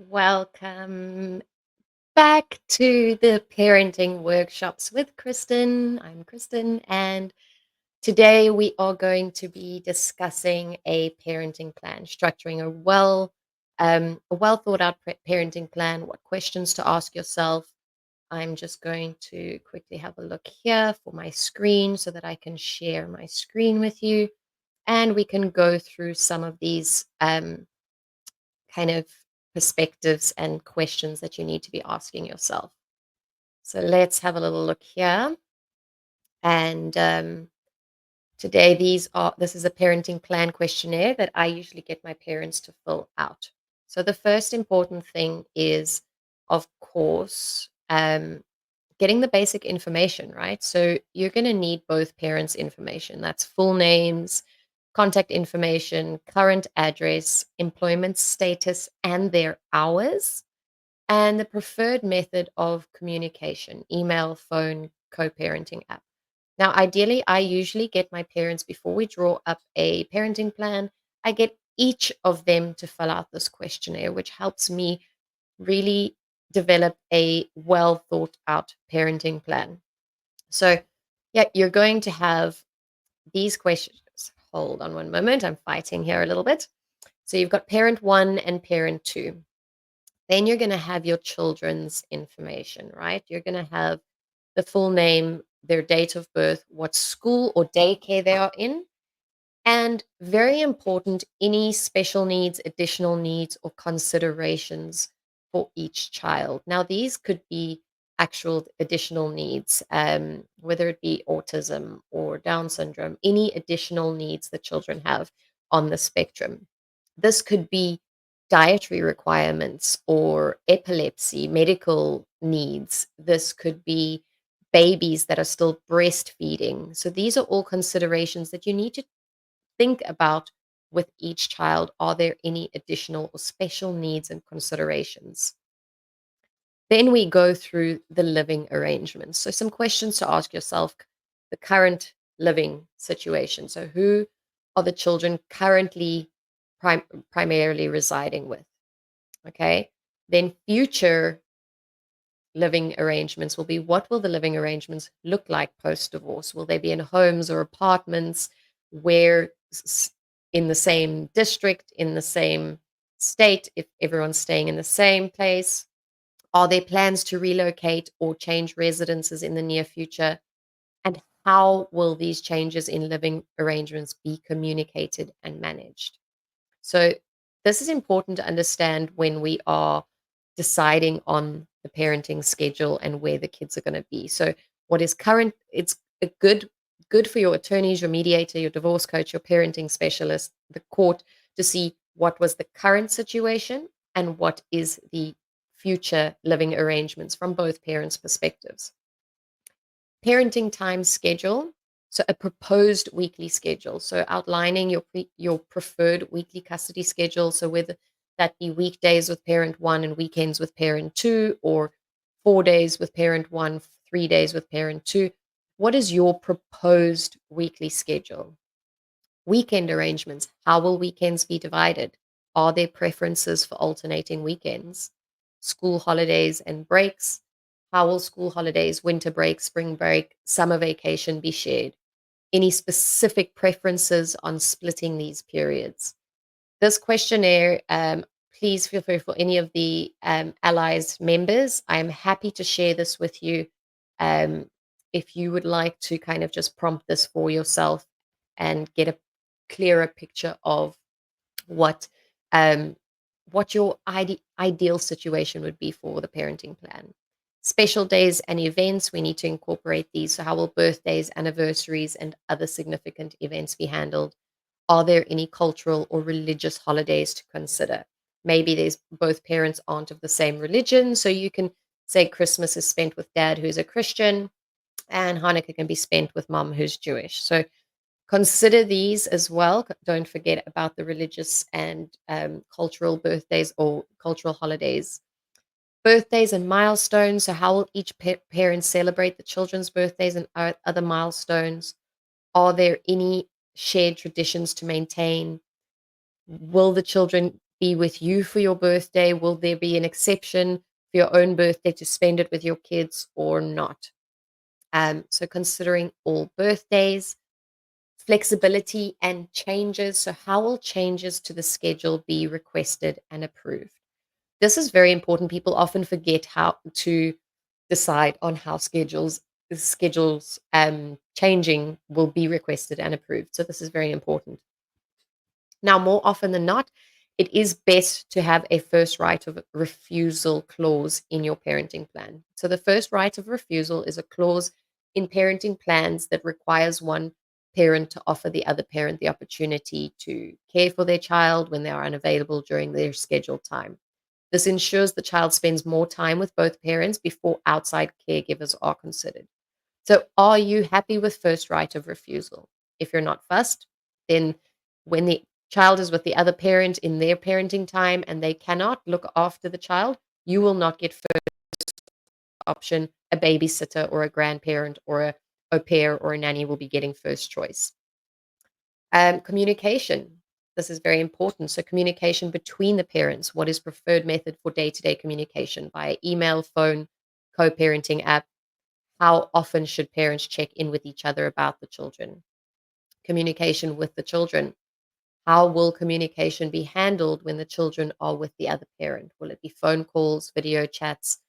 Welcome back to the parenting workshops with Kristen. I'm Kristen, and today we are going to be discussing a parenting plan, structuring a well thought out parenting plan, what questions to ask yourself. I'm just going to quickly have a look here for my screen so that I can share my screen with you, and we can go through some of these kind of perspectives and questions that you need to be asking yourself. So let's have a little look here. And today, this is a parenting plan questionnaire that I usually get my parents to fill out. So the first important thing is, of course, getting the basic information, right? So you're going to need both parents' information. That's full names, contact information, current address, employment status, and their hours, and the preferred method of communication: email, phone, co parenting app. Now, ideally, I usually get my parents, before we draw up a parenting plan, I get each of them to fill out this questionnaire, which helps me really develop a well thought out parenting plan. So, yeah, you're going to have these questions. Hold on one moment. I'm fighting here a little bit. So, you've got parent one and parent two. Then you're going to have your children's information, right? You're going to have the full name, their date of birth, what school or daycare they are in, and very important, any special needs, additional needs, or considerations for each child. Now, these could be actual additional needs, whether it be autism or Down syndrome, any additional needs that children have on the spectrum. This could be dietary requirements or epilepsy, medical needs. This could be babies that are still breastfeeding. So, these are all considerations that you need to think about with each child. Are there any additional or special needs and considerations? Then we go through the living arrangements. So, some questions to ask yourself: the current living situation. So, who are the children currently primarily residing with? Okay. Then, future living arrangements will be: what will the living arrangements look like post divorce? Will they be in homes or apartments? Where, in the same district, in the same state, if everyone's staying in the same place? Are there plans to relocate or change residences in the near future? And how will these changes in living arrangements be communicated and managed? So, this is important to understand when we are deciding on the parenting schedule and where the kids are going to be. So, what is current? It's a good for your attorneys, your mediator, your divorce coach, your parenting specialist, the court, to see what was the current situation and what is the future living arrangements from both parents' perspectives. Parenting time schedule. So a proposed weekly schedule. So outlining your preferred weekly custody schedule. So whether that be weekdays with parent one and weekends with parent two, or 4 days with parent one, 3 days with parent two. What is your proposed weekly schedule? Weekend arrangements. How will weekends be divided? Are there preferences for alternating weekends? School holidays and breaks. How will school holidays, winter break, spring break, summer vacation be shared? Any specific preferences on splitting these periods? This questionnaire, please feel free, for any of the allies members. I'm happy to share this with you. Um, if you would like to kind of just prompt this for yourself and get a clearer picture of what um, what your ideal situation would be for the parenting plan. Special days and events, we need to incorporate these. So, how will birthdays, anniversaries, and other significant events be handled? Are there any cultural or religious holidays to consider? Maybe there's both parents aren't of the same religion, so you can say Christmas is spent with dad, who's a Christian, and Hanukkah can be spent with mom, who's Jewish. So consider these as well. Don't forget about the religious and cultural birthdays or cultural holidays. Birthdays and milestones. So, how will each parent celebrate the children's birthdays and other milestones? Are there any shared traditions to maintain? Will the children be with you for your birthday? Will there be an exception for your own birthday to spend it with your kids or not? So considering all birthdays, flexibility and changes. So how will changes to the schedule be requested and approved? This is very important. People often forget how to decide on how schedules changing will be requested and approved. So this is very important. Now, more often than not, it is best to have a first right of refusal clause in your parenting plan. So, the first right of refusal is a clause in parenting plans that requires one parent to offer the other parent the opportunity to care for their child when they are unavailable during their scheduled time. This ensures the child spends more time with both parents before outside caregivers are considered. So, are you happy with first right of refusal? If you're not fussed, then when the child is with the other parent in their parenting time and they cannot look after the child, you will not get first option. A babysitter or a grandparent or a au pair or a nanny will be getting first choice. Communication. This is very important. So, communication between the parents. What is preferred method for day to day communication via email, phone, co parenting app? How often should parents check in with each other about the children? Communication with the children. How will communication be handled when the children are with the other parent? Will it be phone calls, video chats?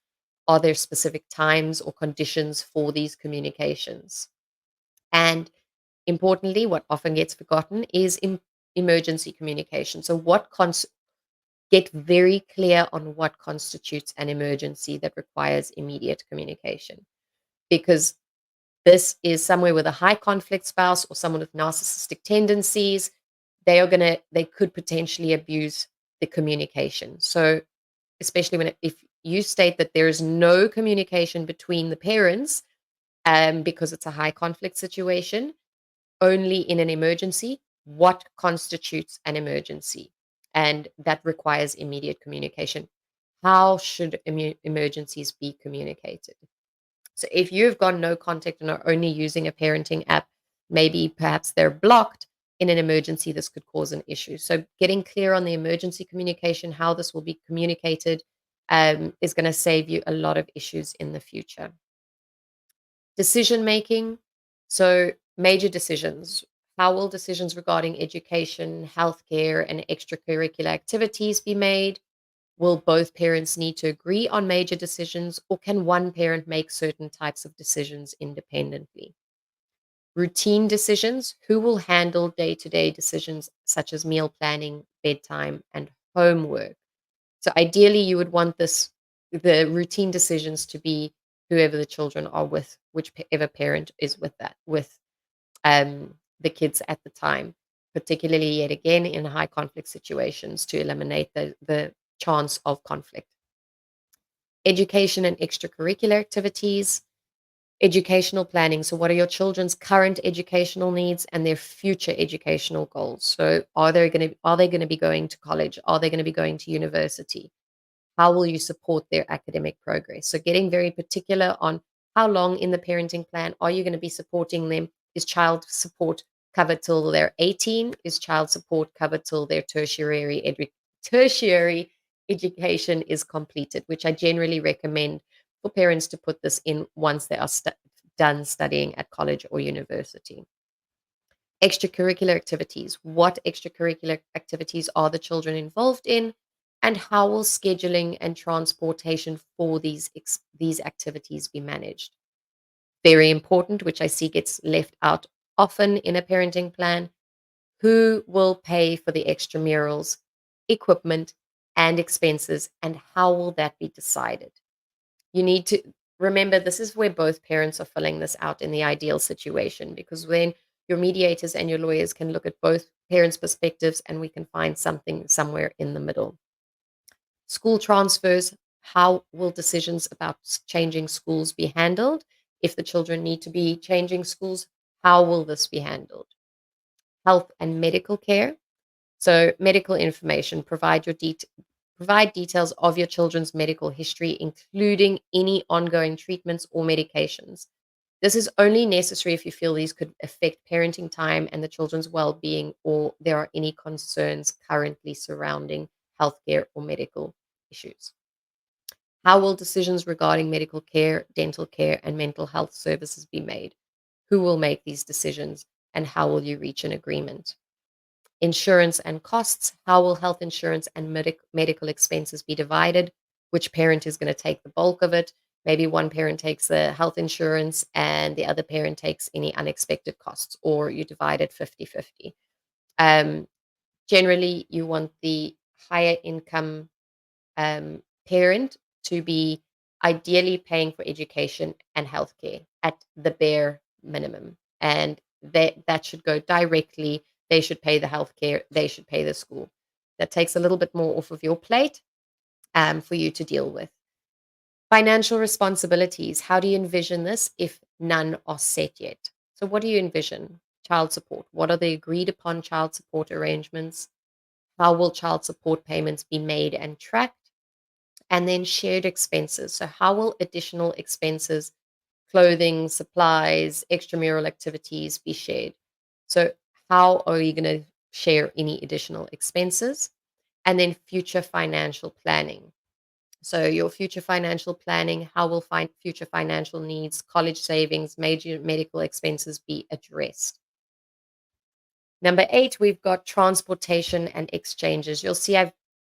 Are there specific times or conditions for these communications? And importantly, what often gets forgotten is emergency communication. So, get very clear on what constitutes an emergency that requires immediate communication, because this is somewhere with a high conflict spouse or someone with narcissistic tendencies. They could potentially abuse the communication. So, especially if you state that there is no communication between the parents, because it's a high conflict situation, only in an emergency, what constitutes an emergency? And that requires immediate communication. How should emergencies be communicated? So if you've got no contact and are only using a parenting app, maybe perhaps they're blocked in an emergency, this could cause an issue. So getting clear on the emergency communication, how this will be communicated, is going to save you a lot of issues in the future. Decision making. So major decisions. How will decisions regarding education, healthcare, and extracurricular activities be made? Will both parents need to agree on major decisions, or can one parent make certain types of decisions independently? Routine decisions. Who will handle day to day decisions such as meal planning, bedtime, and homework? So, ideally, you would want the routine decisions to be whoever the children are with, whichever parent is with the kids at the time, particularly yet again in high conflict situations to eliminate the chance of conflict. Education and extracurricular activities, educational planning. So, what are your children's current educational needs and their future educational goals? So, are they going to be going to college? Are they going to be going to university? How will you support their academic progress? So, getting very particular on how long in the parenting plan are you going to be supporting them? Is child support covered till they're 18? Is child support covered till their tertiary education is completed? Which I generally recommend for parents to put this in once they are done studying at college or university. Extracurricular activities. What extracurricular activities are the children involved in? And how will scheduling and transportation for these activities be managed? Very important, which I see gets left out often in a parenting plan. Who will pay for the extramurals, equipment, and expenses, and how will that be decided? You need to remember this is where both parents are filling this out in the ideal situation, because then your mediators and your lawyers can look at both parents' perspectives and we can find something somewhere in the middle. School transfers. How will decisions about changing schools be handled? If the children need to be changing schools, how will this be handled? Health and medical care. So, medical information. Provide details of your children's medical history, including any ongoing treatments or medications. This is only necessary if you feel these could affect parenting time and the children's well being, or there are any concerns currently surrounding healthcare, or medical issues. How will decisions regarding medical care, dental care, and mental health services be made? Who will make these decisions, and how will you reach an agreement? Insurance and costs. How will health insurance and medical expenses be divided? Which parent is going to take the bulk of it? Maybe one parent takes the health insurance and the other parent takes any unexpected costs, or you divide it 50-50. Um, Generally, you want the higher income parent to be ideally paying for education and healthcare at the bare minimum. And that should go directly. They should pay the healthcare, they should pay the school. That takes a little bit more off of your plate for you to deal with. Financial responsibilities. How do you envision this if none are set yet? So, what do you envision? Child support. What are the agreed upon child support arrangements? How will child support payments be made and tracked? And then shared expenses. So, how will additional expenses, clothing, supplies, extramural activities be shared? So, how are you going to share any additional expenses? And then future financial planning. So, your future financial planning, how will future financial needs, college savings, major medical expenses be addressed? Number 8, we've got transportation and exchanges. You'll see I've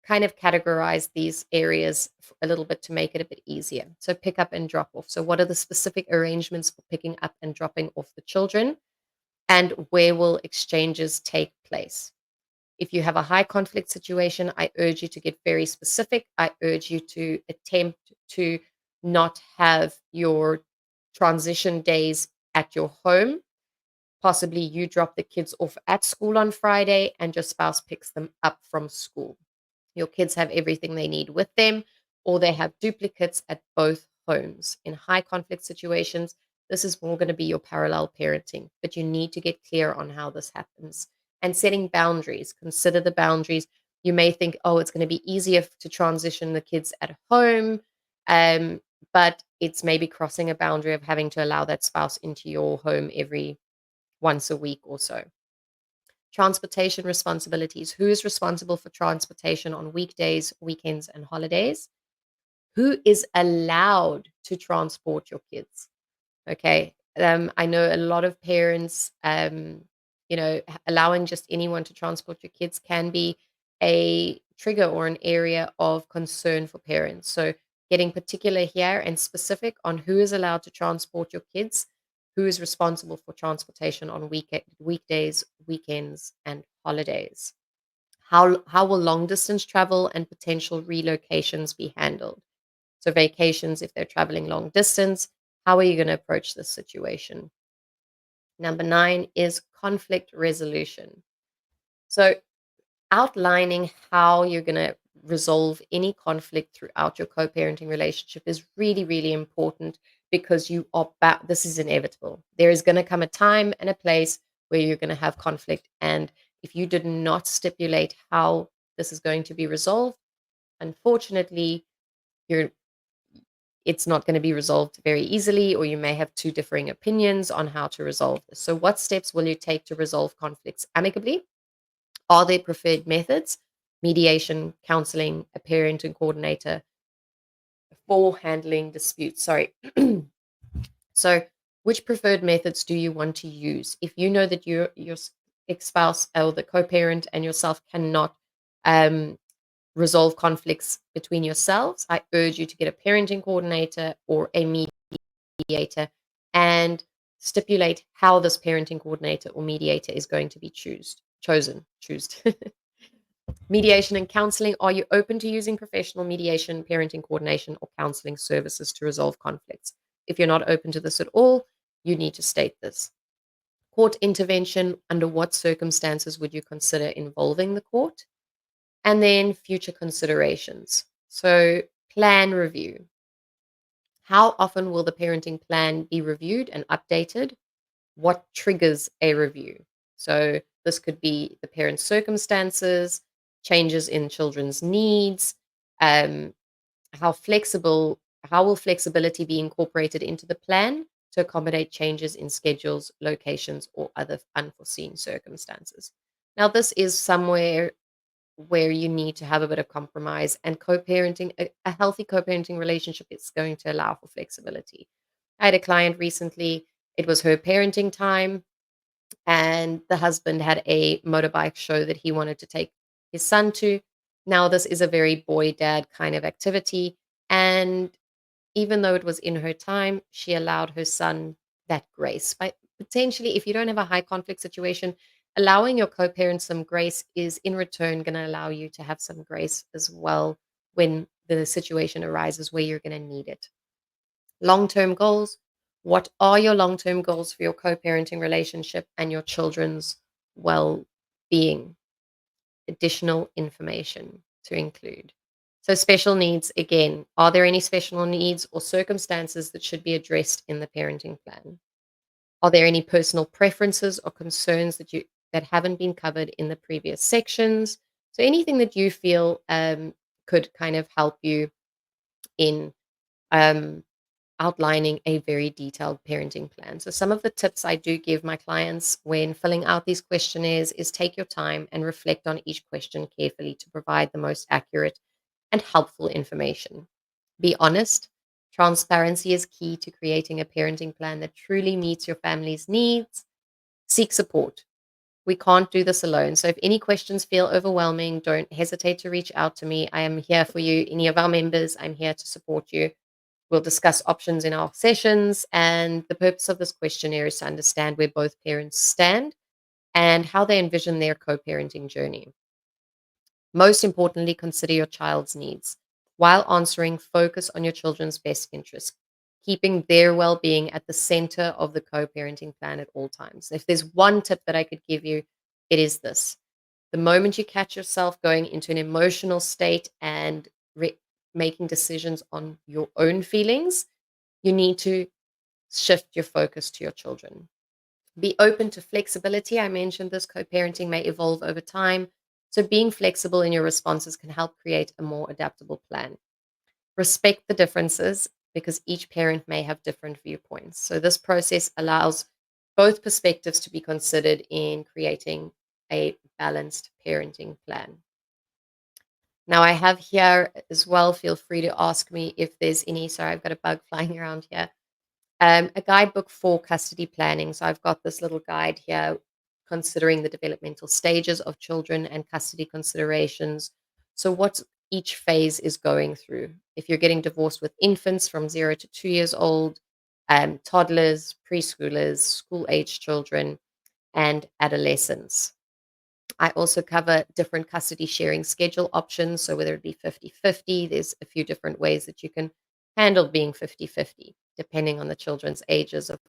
kind of categorized these areas a little bit to make it a bit easier. So pick up and drop off. So what are the specific arrangements for picking up and dropping off the children? And where will exchanges take place? If you have a high conflict situation, I urge you to get very specific. I urge you to attempt to not have your transition days at your home. Possibly you drop the kids off at school on Friday and your spouse picks them up from school. Your kids have everything they need with them, or they have duplicates at both homes. In high conflict situations, this is more going to be your parallel parenting, but you need to get clear on how this happens and setting boundaries. Consider the boundaries. You may think, oh, it's going to be easier to transition the kids at home, um, but it's maybe crossing a boundary of having to allow that spouse into your home every once a week or so. Transportation responsibilities. Who is responsible for transportation on weekdays, weekends, and holidays? Who is allowed to transport your kids? Okay. I know a lot of parents, allowing just anyone to transport your kids can be a trigger or an area of concern for parents. So, getting particular here and specific on who is allowed to transport your kids, who is responsible for transportation on weekdays, weekends, and holidays. How will long distance travel and potential relocations be handled? So, vacations, if they're traveling long distance, how are you going to approach this situation? Number 9 is conflict resolution. So, outlining how you're going to resolve any conflict throughout your co-parenting relationship is really, really important because this is inevitable. There is going to come a time and a place where you're going to have conflict. And if you did not stipulate how this is going to be resolved, unfortunately, you're it's not going to be resolved very easily, or you may have two differing opinions on how to resolve this. So, what steps will you take to resolve conflicts amicably? Are there preferred methods? Mediation, counseling, a parenting coordinator for handling disputes. Sorry. So, which preferred methods do you want to use? If you know that your ex-spouse or the co-parent and yourself cannot um, resolve conflicts between yourselves, I urge you to get a parenting coordinator or a mediator and stipulate how this parenting coordinator or mediator is going to be chosen. Mediation and counseling. Are you open to using professional mediation, parenting coordination, or counseling services to resolve conflicts? If you're not open to this at all, you need to state this. Court intervention. Under what circumstances would you consider involving the court? And then future considerations. So, plan review. How often will the parenting plan be reviewed and updated? What triggers a review? So, this could be the parent's circumstances, changes in children's needs, um, how flexible, how will flexibility be incorporated into the plan to accommodate changes in schedules, locations, or other unforeseen circumstances? Now, this is somewhere where you need to have a bit of compromise, and co-parenting, a healthy co-parenting relationship is going to allow for flexibility. I had a client recently, it was her parenting time, and the husband had a motorbike show that he wanted to take his son to. Now, this is a very boy dad kind of activity. And even though it was in her time, she allowed her son that grace. By potentially, if you don't have a high conflict situation, allowing your co parent some grace is in return going to allow you to have some grace as well when the situation arises where you're going to need it. Long term goals. What are your long term goals for your co parenting relationship and your children's well being? Additional information to include. So, special needs again, are there any special needs or circumstances that should be addressed in the parenting plan? Are there any personal preferences or concerns that haven't been covered in the previous sections? So, anything that you feel could kind of help you in um, outlining a very detailed parenting plan. So, some of the tips I do give my clients when filling out these questionnaires is take your time and reflect on each question carefully to provide the most accurate and helpful information. Be honest. Transparency is key to creating a parenting plan that truly meets your family's needs. Seek support. We can't do this alone. So, if any questions feel overwhelming, don't hesitate to reach out to me. I am here for you. Any of our members, I'm here to support you. We'll discuss options in our sessions. And the purpose of this questionnaire is to understand where both parents stand and how they envision their co parenting journey. Most importantly, consider your child's needs. While answering, focus on your children's best interest, keeping their well being at the center of the co parenting plan at all times. If there's one tip that I could give you, it is this: the moment you catch yourself going into an emotional state and making decisions on your own feelings, you need to shift your focus to your children. Be open to flexibility. I mentioned this co parenting may evolve over time. So, being flexible in your responses can help create a more adaptable plan. Respect the differences because each parent may have different viewpoints. So, this process allows both perspectives to be considered in creating a balanced parenting plan. Now, I have here as well, feel free to ask me if there's any. Sorry, I've got a bug flying around here. A guidebook for custody planning. So I've got this little guide here considering the developmental stages of children and custody considerations. So, what each phase is going through. If you're getting divorced with infants from 0 to 2 years old, toddlers, preschoolers, school age children, and adolescents. I also cover different custody sharing schedule options. So, whether it be 50-50, there's a few different ways that you can handle being 50-50, depending on the children's ages, of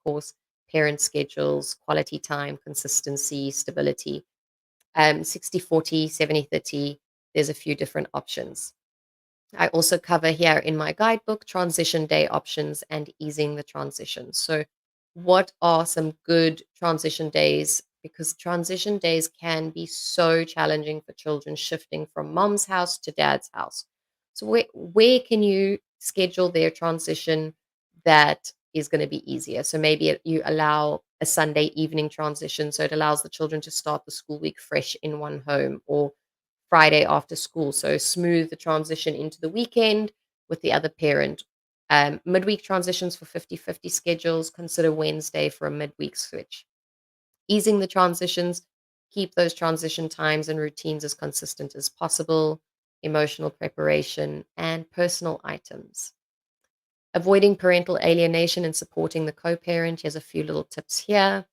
course, parent schedules, quality time, consistency, stability. 60-40, 70-30, there's a few different options. I also cover here in my guidebook transition day options and easing the transition. So, what are some good transition days? Because transition days can be so challenging for children shifting from mom's house to dad's house. So, where can you schedule their transition that is going to be easier? So, maybe you allow a Sunday evening transition. So, it allows the children to start the school week fresh in one home, or Friday after school. So smooth the transition into the weekend with the other parent. Midweek transitions for 50-50 schedules. Consider Wednesday for a midweek switch. Easing the transitions, keep those transition times and routines as consistent as possible. Emotional preparation and personal items. Avoiding parental alienation and supporting the co parent. Here's a few little tips here.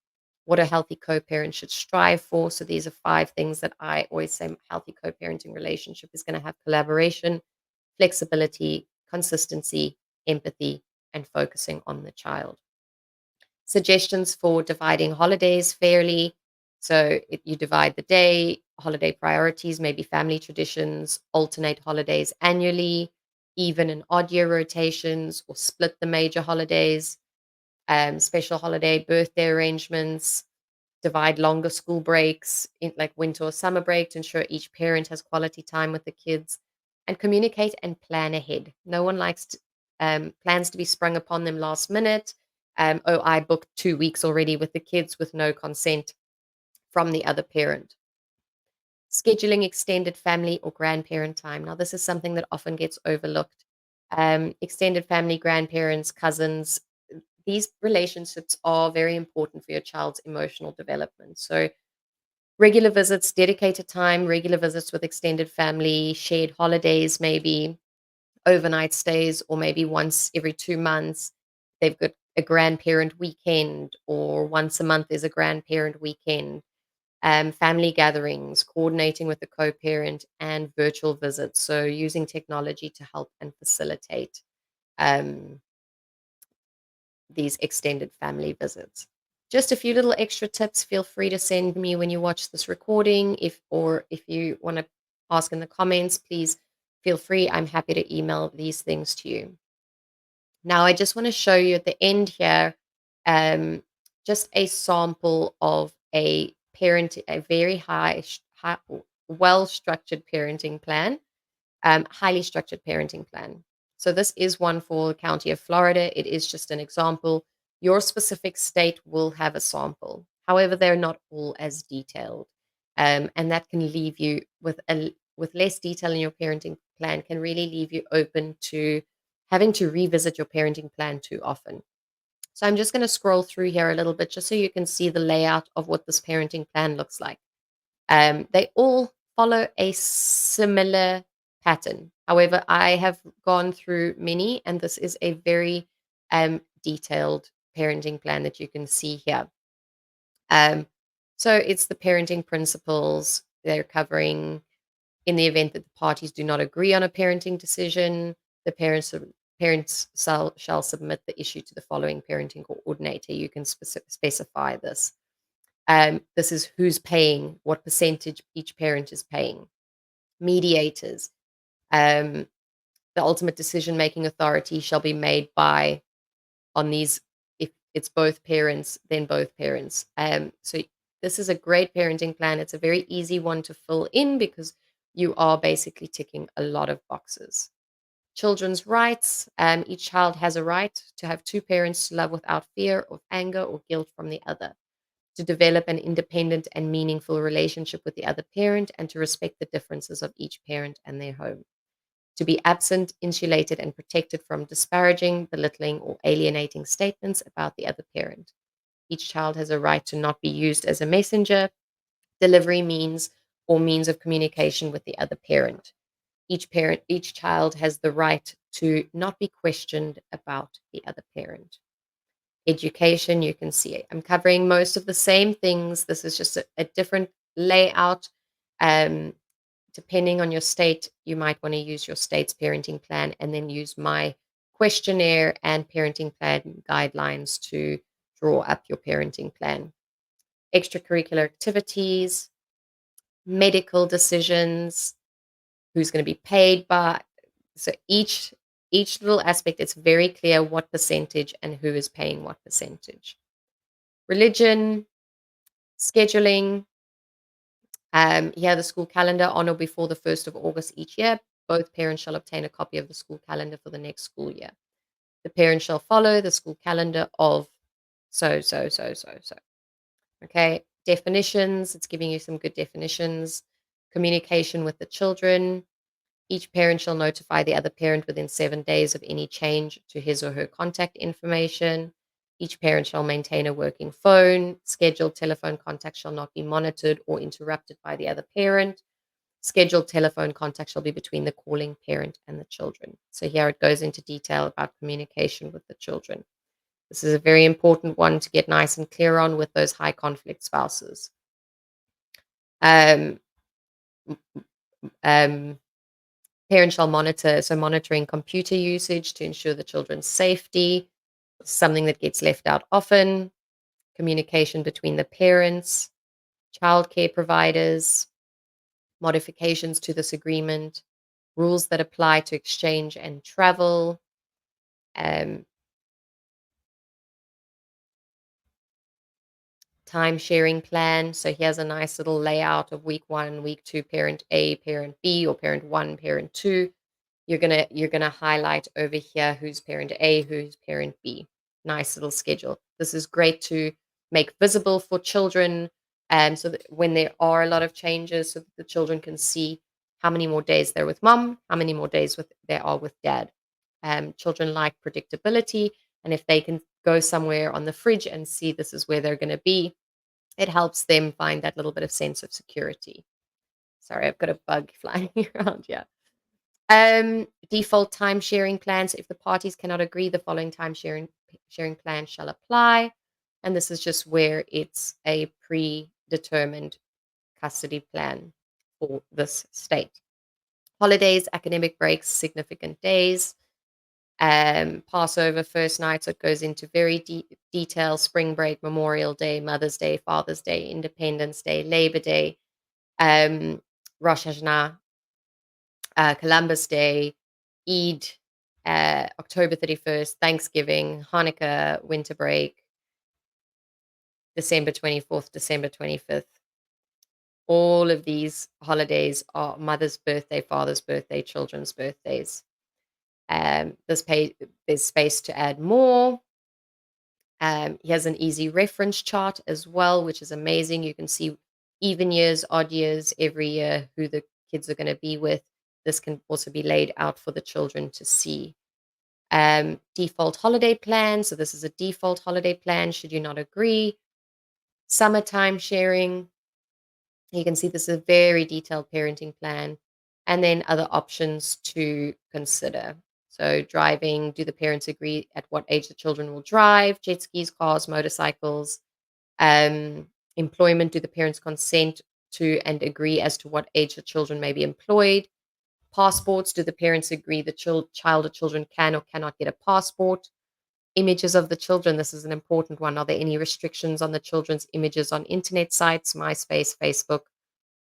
What a healthy co parent should strive for. So, these are 5 things that I always say: healthy co parenting relationship is going to have collaboration, flexibility, consistency, empathy, and focusing on the child. Suggestions for dividing holidays fairly. So, if you divide the day, holiday priorities, maybe family traditions, alternate holidays annually, even and odd year rotations, or split the major holidays, special holiday, birthday arrangements, divide longer school breaks in like winter or summer break to ensure each parent has quality time with the kids, and communicate and plan ahead. No one likes plans to be sprung upon them last minute. Oh, I booked 2 weeks already with the kids with no consent from the other parent. Scheduling extended family or grandparent time. Now, this is something that often gets overlooked. Extended family, grandparents, cousins, these relationships are very important for your child's emotional development. So, regular visits, dedicated time, regular visits with extended family, shared holidays, maybe overnight stays, or maybe once every 2 months, they've got a grandparent weekend, or once a month is a grandparent weekend, family gatherings, coordinating with the co parent, and virtual visits. So, using technology to help and facilitate um, these extended family visits. Just a few little extra tips. Feel free to send me when you watch this recording. If you want to ask in the comments, please feel free. I'm happy to email these things to you. Now, I just want to show you at the end here, um, just a sample of a very well structured parenting plan, highly structured parenting plan. So, this is one for the county of Florida. It is just an example. Your specific state will have a sample. However, they're not all as detailed. And that can leave you with less detail in your parenting plan, can really leave you open to having to revisit your parenting plan too often. So, I'm just going to scroll through here a little bit just so you can see the layout of what this parenting plan looks like. They all follow a similar pattern. However, I have gone through many, and this is a very detailed parenting plan that you can see here. Um, so it's the parenting principles. They're covering in the event that the parties do not agree on a parenting decision, the parents shall submit the issue to the following parenting coordinator. You can specify this. This is who's paying, what percentage each parent is paying. Mediators. Um, the ultimate decision making authority shall be made by on these. If it's both parents, then both parents. So this is a great parenting plan. It's a very easy one to fill in because you are basically ticking a lot of boxes. Children's rights. Each child has a right to have two parents to love without fear of anger or guilt from the other, to develop an independent and meaningful relationship with the other parent, and to respect the differences of each parent and their home, to be absent, insulated, and protected from disparaging, belittling, or alienating statements about the other parent. Each child has a right to not be used as a messenger, delivery means, or means of communication with the other parent. Each child has the right to not be questioned about the other parent. Education, you can see it. I'm covering most of the same things. This is just a different layout. Um, Depending on your state, you might want to use your state's parenting plan and then use my questionnaire and parenting plan guidelines to draw up your parenting plan. Extracurricular activities, medical decisions, who's going to be paid by. So each little aspect, it's very clear what percentage and who is paying what percentage. Religion, scheduling, here the school calendar on or before the 1st of August each year. Both parents shall obtain a copy of the school calendar for the next school year. The parent shall follow the school calendar of so. Okay. Definitions. It's giving you some good definitions. Communication with the children. Each parent shall notify the other parent within 7 days of any change to his or her contact information. Each parent shall maintain a working phone. Scheduled telephone contact shall not be monitored or interrupted by the other parent. Scheduled telephone contact shall be between the calling parent and the children. So here it goes into detail about communication with the children. This is a very important one to get nice and clear on with those high conflict spouses. Um, um, Parents shall monitor, so monitoring computer usage to ensure the children's safety, something that gets left out often. Communication between the parents, childcare providers, modifications to this agreement, rules that apply to exchange and travel, um, time sharing plan. So here's a nice little layout of week 1, week 2, parent A, parent B, or parent 1, parent 2. You're gonna highlight over here who's parent A, who's parent B. Nice little schedule. This is great to make visible for children. So that when there are a lot of changes, so that the children can see how many more days they're with mom, how many more days there are with dad. Children like predictability, and if they can go somewhere on the fridge and see this is where they're going to be, it helps them find that little bit of sense of security. Sorry, I've got a bug flying around here. Default time sharing plans. If the parties cannot agree, the following sharing plan shall apply. And this is just where it's a predetermined custody plan for this state. Holidays, academic breaks, significant days, Passover, first night. So it goes into very detail. Spring break, Memorial Day, Mother's Day, Father's Day, Independence Day, Labor Day, Rosh Hashanah, Columbus Day, Eid, October 31st, Thanksgiving, Hanukkah, winter break, December 24th, December 25th. All of these holidays are mother's birthday, father's birthday, children's birthdays. There's space to add more. He has an easy reference chart as well, which is amazing. You can see even years, odd years, every year, who the kids are going to be with. This can also be laid out for the children to see. Default holiday plan. So this is a default holiday plan should you not agree. Summertime sharing. You can see this is a very detailed parenting plan. And then other options to consider. So driving, do the parents agree at what age the children will drive? Jet skis, cars, motorcycles. Employment, do the parents consent to and agree as to what age the children may be employed? Passports, do the parents agree the child or children can or cannot get a passport? Images of the children, this is an important one. Are there any restrictions on the children's images on internet sites, MySpace, Facebook?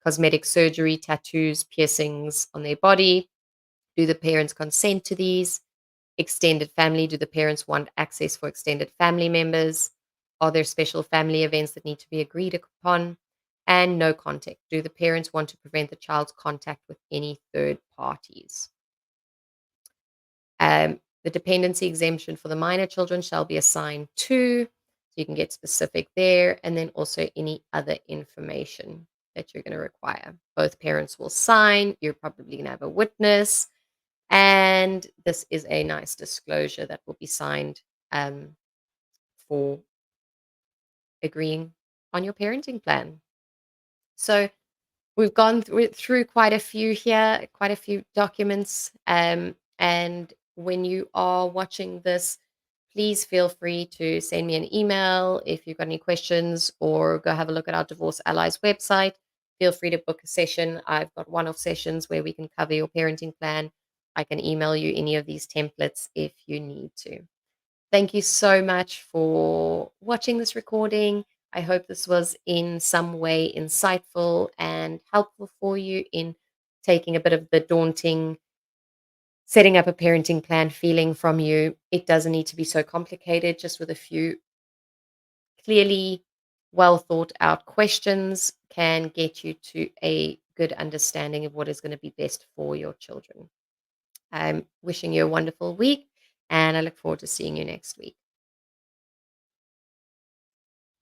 Cosmetic surgery, tattoos, piercings on their body? Do the parents consent to these? Extended family, do the parents want access for extended family members? Are there special family events that need to be agreed upon? And no contact. Do the parents want to prevent the child's contact with any third parties? The dependency exemption for the minor children shall be assigned to, so you can get specific there, and then also any other information that you're going to require. Both parents will sign. You're probably going to have a witness. And this is a nice disclosure that will be signed for agreeing on your parenting plan. So we've gone through quite a few here, quite a few documents. And when you are watching this, please feel free to send me an email if you've got any questions, or go have a look at our Divorce Allies website. Feel free to book a session. I've got one-off sessions where we can cover your parenting plan. I can email you any of these templates if you need to. Thank you so much for watching this recording. I hope this was in some way insightful and helpful for you in taking a bit of the daunting setting up a parenting plan feeling from you. It doesn't need to be so complicated, just with a few clearly well thought out questions can get you to a good understanding of what is going to be best for your children. I'm wishing you a wonderful week, and I look forward to seeing you next week.